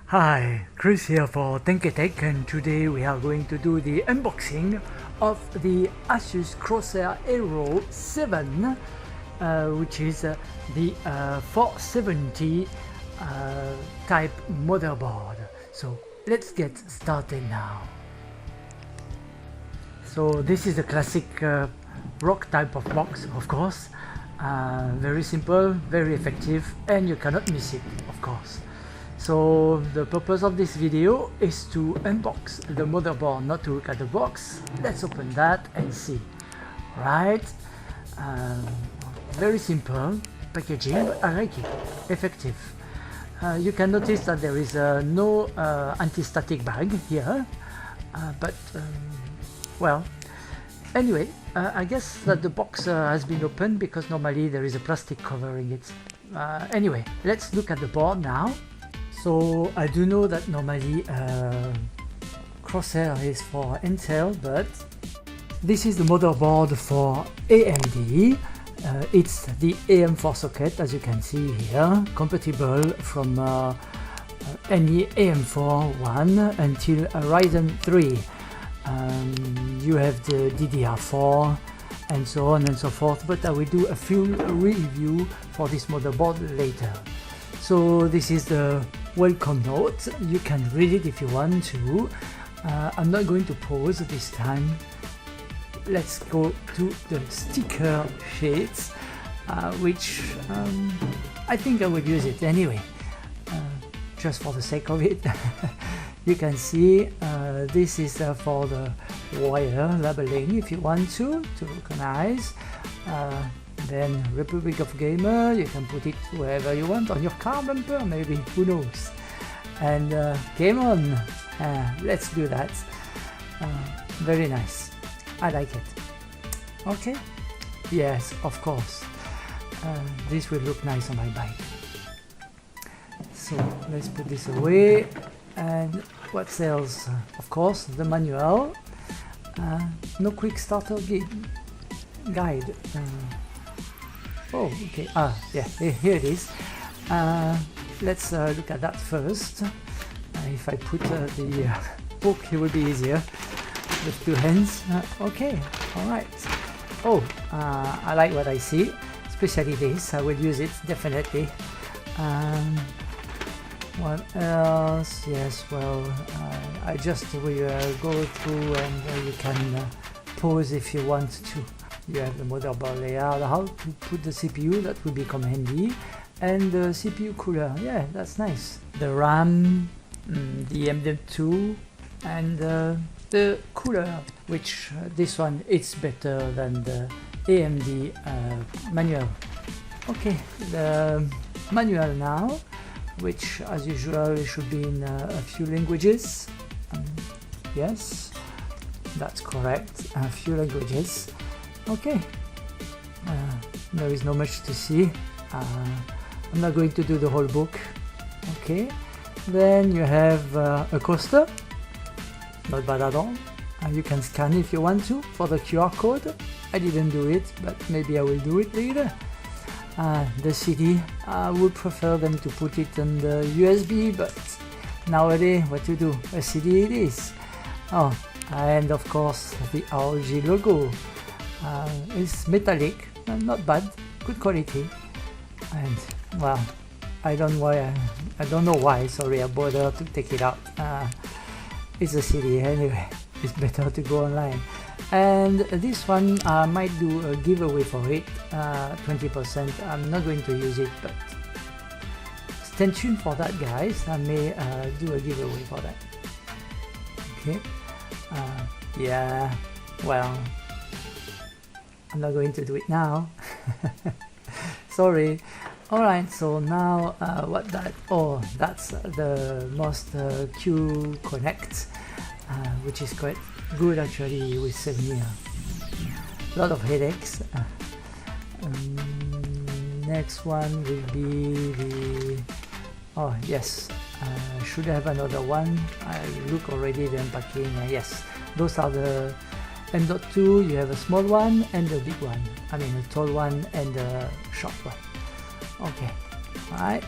Hi, Chris here for Tech, and today we are going to do the unboxing of the Asus Crosshair Aero 7, which is the 470 type motherboard. So let's get started now. So this is the classic rock type of box, of course. Very simple, very effective, and you cannot miss it, of course. So the purpose of this video is to unbox the motherboard, not to look at the box. Let's open that and see. Right, very simple packaging, but I like it, effective. You can notice that there is no anti-static bag here, but well, anyway, I guess that the box has been opened because normally there is a plastic covering it. Anyway, let's look at the board now. So I do know that normally Crosshair is for Intel, but this is the motherboard for AMD. It's the AM4 socket, as you can see here, compatible from any AM4 1 until RYSEN 3. You have the DDR4 and so on and so forth, but I will do a full review for this motherboard later. So this is the welcome note. You can read it if you want to. I'm not going to pause this time. Let's go to the sticker sheets, which I think I will use it anyway, just for the sake of it. You can see this is for the wire labeling if you want to recognize. Then Republic of Gamer, you can put it wherever you want, on your car bumper maybe, who knows. And game on, let's do that. Very nice, I like it. Okay, yes, of course, this will look nice on my bike. So let's put this away. And what else? Of course, the manual. No quick starter guide. Oh, okay. Yeah, here it is. Let's look at that first. If I put the book, it will be easier with two hands. Okay, all right. Oh, I like what I see, especially this. I will use it definitely. What else? Yes, well, I just will go through, and you can pause if you want to. You have the motherboard layout, how to put the CPU, that will become handy, and the CPU cooler, yeah, that's nice. The RAM, the M.2, and the cooler, which this one is better than the AMD manual. Okay, the manual now, which as usual should be in a few languages. Yes, that's correct, a few languages. Okay, there is not much to see. I'm not going to do the whole book. Okay, then you have a coaster, not bad at all. You can scan if you want to for the QR code. I didn't do it, but maybe I will do it later. The CD, I would prefer them to put it on the USB, but nowadays what to do, a CD it is. Oh, and of course the ROG logo. It's metallic, not bad, good quality, and well, I don't know why. Sorry, I bothered to take it out. It's a CD anyway. It's better to go online. And this one I might do a giveaway for it, 20%. I'm not going to use it, but stay tuned for that, guys. I may do a giveaway for that. Okay. Yeah. Well, I'm not going to do it now. Sorry. Alright, so now what that, oh, that's the most Q Connect, which is quite good actually, with 7 years. A lot of headaches. Next one will be the, oh yes, should have another one. I look already the unpacking. Yes, those are the M.2. You have a small one and a big one, I mean a tall one and a short one. Okay, alright.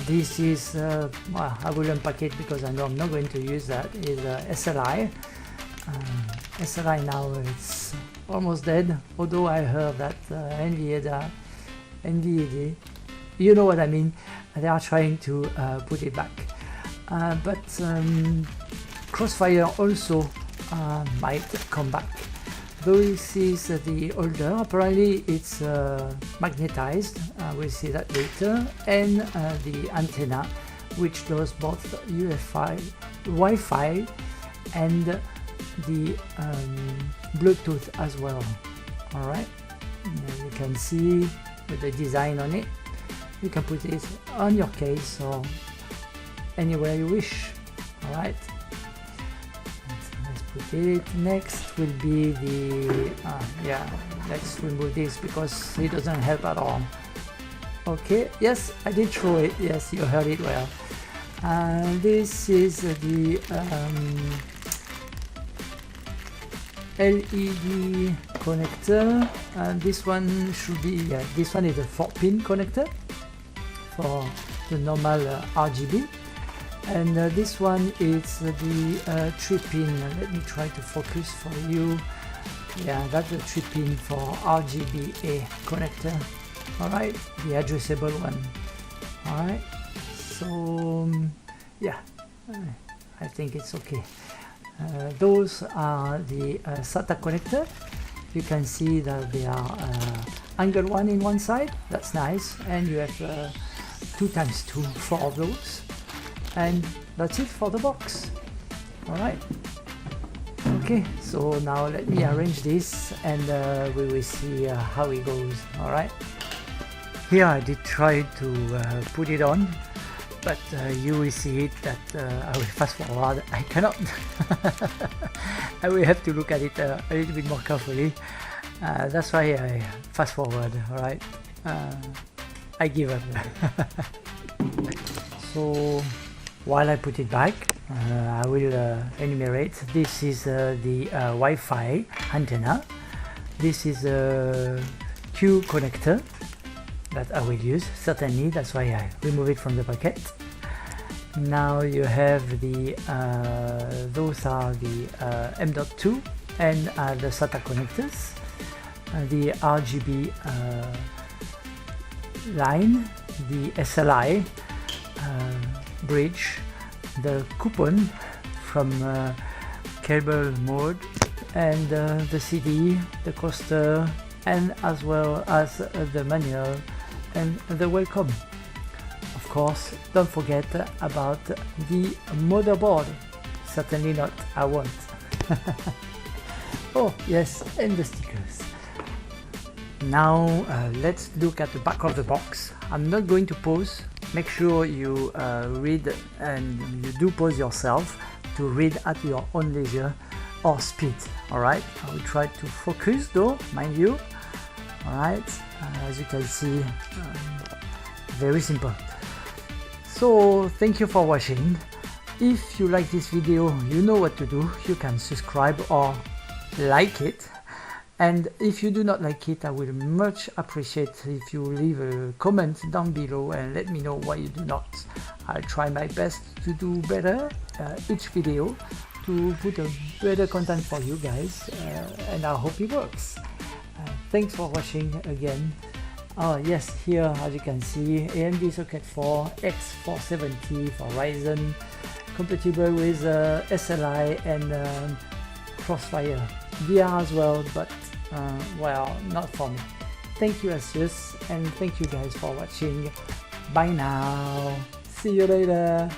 This is, well, I will unpack it because I know I'm not going to use that, is SLI. SLI now it's almost dead, although I heard that NVIDIA, you know what I mean, they are trying to put it back. But Crosshair also might come back. This is the holder. Apparently it's magnetized, we'll see that later, and the antenna, which does both Wi-Fi and the Bluetooth as well. Alright, you can see with the design on it. You can put it on your case or anywhere you wish. Alright, let's put it. Next will be the yeah, let's remove this because it doesn't help at all. Okay, yes, I did throw it. Yes, you heard it well. This is the LED connector, and this one should be, yeah, this one is a 4-pin connector for the normal RGB, and this one is the 3-pin. Let me try to focus for you. Yeah, that's the 3-pin for RGBA connector. Alright, the addressable one. Alright, so yeah, I think it's okay. Those are the SATA connector. You can see that they are angle one in one side. That's nice, and you have 2 times 2, 4 of those, and that's it for the box. Alright, okay, so now let me arrange this and we will see how it goes. Alright, here I did try to put it on, but you will see it that I will fast forward. I cannot. I will have to look at it a little bit more carefully. That's why I fast forward. Alright, I give up. So while I put it back, I will enumerate. This is the Wi-Fi antenna. This is a Q connector that I will use, certainly, that's why I remove it from the packet. Now you have the those are the M.2 and the SATA connectors, the RGB line, the SLI bridge, the coupon from cable mode, and the CD, the coaster, and as well as the manual and the welcome. Of course, don't forget about the motherboard. Certainly not, I won't. Oh yes, and the stickers. Now let's look at the back of the box. I'm not going to pause. Make sure you read, and you do pause yourself to read at your own leisure or speed. Alright, I will try to focus though, mind you. Alright, as you can see, very simple. So thank you for watching. If you like this video, you know what to do. You can subscribe or like it, and if you do not like it, I will much appreciate if you leave a comment down below and let me know why you do not. I'll try my best to do better each video, to put a better content for you guys, and I hope it works. Thanks for watching again. Oh yes, here as you can see, AMD socket 4 X470 for RYSEN, compatible with SLI and Crosshair VR as well, but well, not for me. Thank you Asus, and thank you guys for watching. Bye now, see you later.